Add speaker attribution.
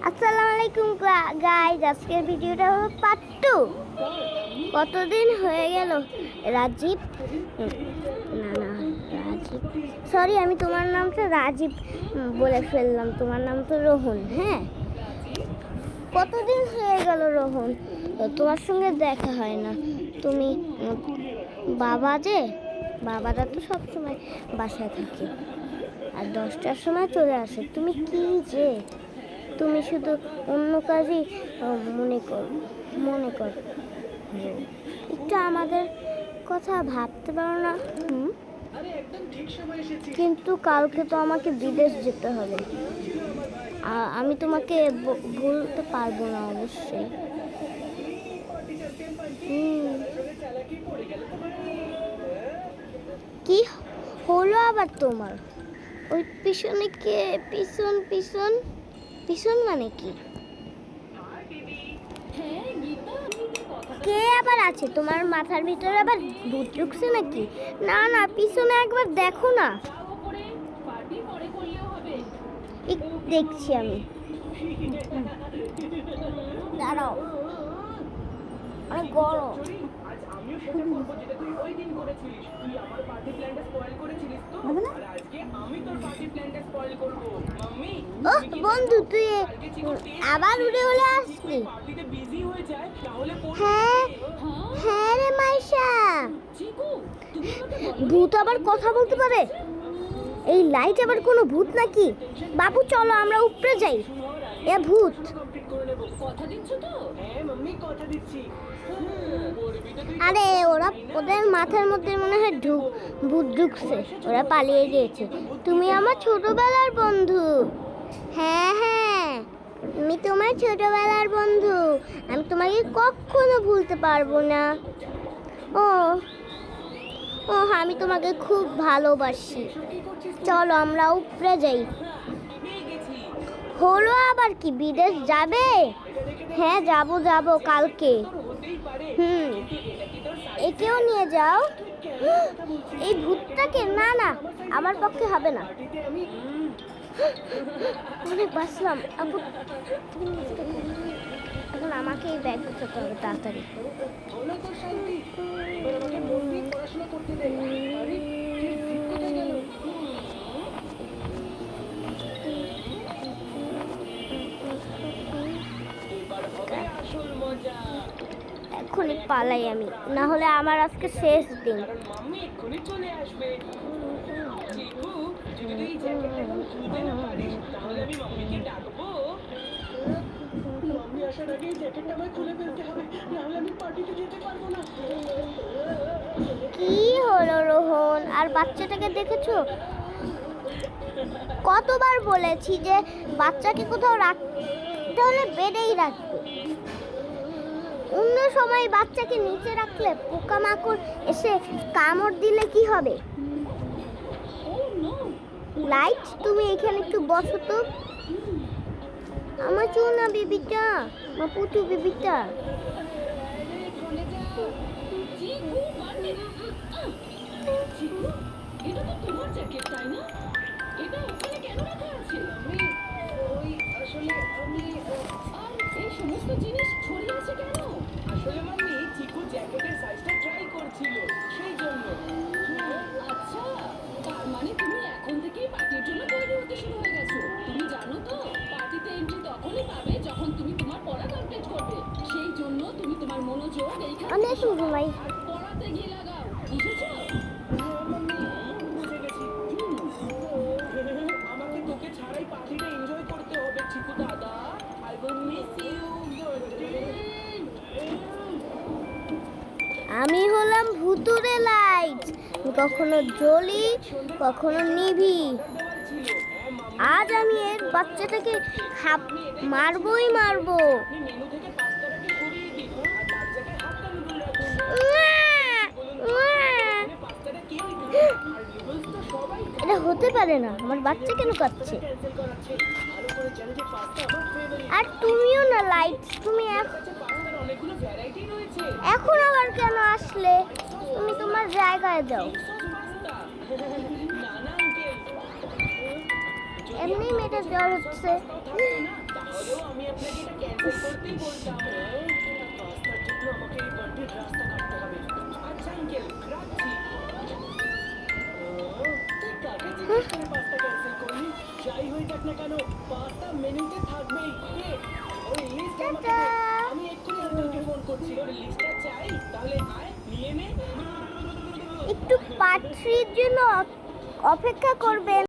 Speaker 1: আসসালামু আলাইকুম গাইজ, আজকের ভিডিওটা হলো পার্ট 2। কতদিন হয়ে গেল রাজীব, না রাজীব, সরি আমি তোমার নামটা রাজীব বলে ফেললাম, তোমার নাম তো রোহন। হ্যাঁ, কতদিন হয়ে গেল রোহন, তোমার সঙ্গে দেখা হয় না। তুমি বাবারা তো সবসময় বাসায় থাকে আর 10টার সময় চলে আসে। তুমি কি যে, তুমি শুধু অন্য কাজই মনে কর একটু আমাদের কথা ভাবতে পারো না? কিন্তু কালকে তো আমাকে বিদেশ যেতে হবে, আমি তোমাকে বলতে পারবো না অবশ্যই। কি হলো আবার তোমার? ওই পিছনে কে? পিছন মানে কি? কে আবার আছে তোমার মাথার ভিতরে? আবার ভূত ঢুকছে নাকি? না, পিছনে একবার দেখো না। দেখছি আমি, দাঁড়াও, অনেক গরম। বন্ধু, তুই আবার উড়ে আসলি? হ্যাঁ রে মাইশা, ভূত আবার কথা বলতে পারে? এই লাইট আবার কোনো ভূত নাকি? বাবু চলো আমরা উপরে যাই। এ ভূত, আরে ওদের মাথার মধ্যে মনে হয় ভূত ঢুকছে, ওরা পালিয়ে গিয়েছে। তুমি আমার ছোটবেলার বন্ধু। হ্যাঁ, আমি তোমার ছোটবেলার বন্ধু, আমি তোমাকে কখনো ভুলতে পারবো না। ও আমি তোমাকে খুব ভালোবাসি। চলো আমরা উপরে যাই। হলো আবার কি, বিদেশ যাবে? হ্যাঁ যাবো কালকে। একেও নিয়ে যাও। এই ভূতটাকে না, আমার পক্ষে হবে না। অনেক বাঁচলাম। এখন আমাকে এই ব্যাগ গুছাতে হবে তাড়াতাড়ি। এখনই পালাই আমি, না হলে আমার আজকে শেষ দিন। কি হলো রোহন? আর বাচ্চাটাকে দেখেছো? কতবার বলেছি যে বাচ্চাকে কোথাও রাখতে হলে বেডেই রাখবে। অন্য সময় বাচ্চাকে নিচে রাখলে পোকামাকড় এসে কামড় দিলে কি হবে? লাইট, তুমি এখানে একটু বসো তো। আমার চুনা বেবিটা, আমার পুটু বেবিটা।
Speaker 2: সমস্ত জিনিস ছড়িয়ে আছে কেন? আসলে মাম্মি চিকু জ্যাকেটের সাইজটা ট্রাই করছিল, সেই জন্য। আচ্ছা, তার মানে তুমি এখন থেকেই পার্টির জন্য তৈরি হতে শুরু হয়ে গেছো। তুমি জানো তো, পার্টিতে এন্ট্রি তখনই পাবে যখন তুমি তোমার পড়া কমপ্লিট করবে। সেই জন্য তুমি তোমার মনোযোগ এইখানে আর পড়াতে গিয়ে লাগাও, বুঝেছো? বুঝে গেছি। আমাকে তোকে ছাড়াই পার্টিটা এনজয় করতে হবে চিকু দাদা। I will miss you.
Speaker 1: আমি হলাম ভুতুরে লাইট, কখনো জ্বলি কখনো নিভি। আজ আমি এর বাচ্চাটাকে মারবই। এটা হতে পারে না, আমার বাচ্চা কেন কাঁদছে? আর তুমিও না লাইট, তুমি এখন আবার কেন আসলে? তুমি তোমার জায়গায় যাও। এমনি মেয়েটা জ্বর হচ্ছে।
Speaker 2: তাহলেও আমি আপনাকে এটা ক্যান্সেল করতেই বলতাম। পাস্তার জন্য আমাকে এই বান্টির রাস্তা কাটতে হবে। আচ্ছা আঙ্কেল, রাখছি। তুই কাকে জিজ্ঞেস করে পাস্তা ক্যান্সেল করলি? যাই হয়ে যাক না কেন, পাস্তা মেনুতে থাকবেই। ওই লিস্ট আমাকে দে। আমি এক্ষুনি আঙ্কেলকে ফোন করছি। ওর লিস্টটা চাই, তাহলে আয় নিয়ে নে।
Speaker 1: একটু পার্ট 3 জন্য অপেক্ষা করবেন।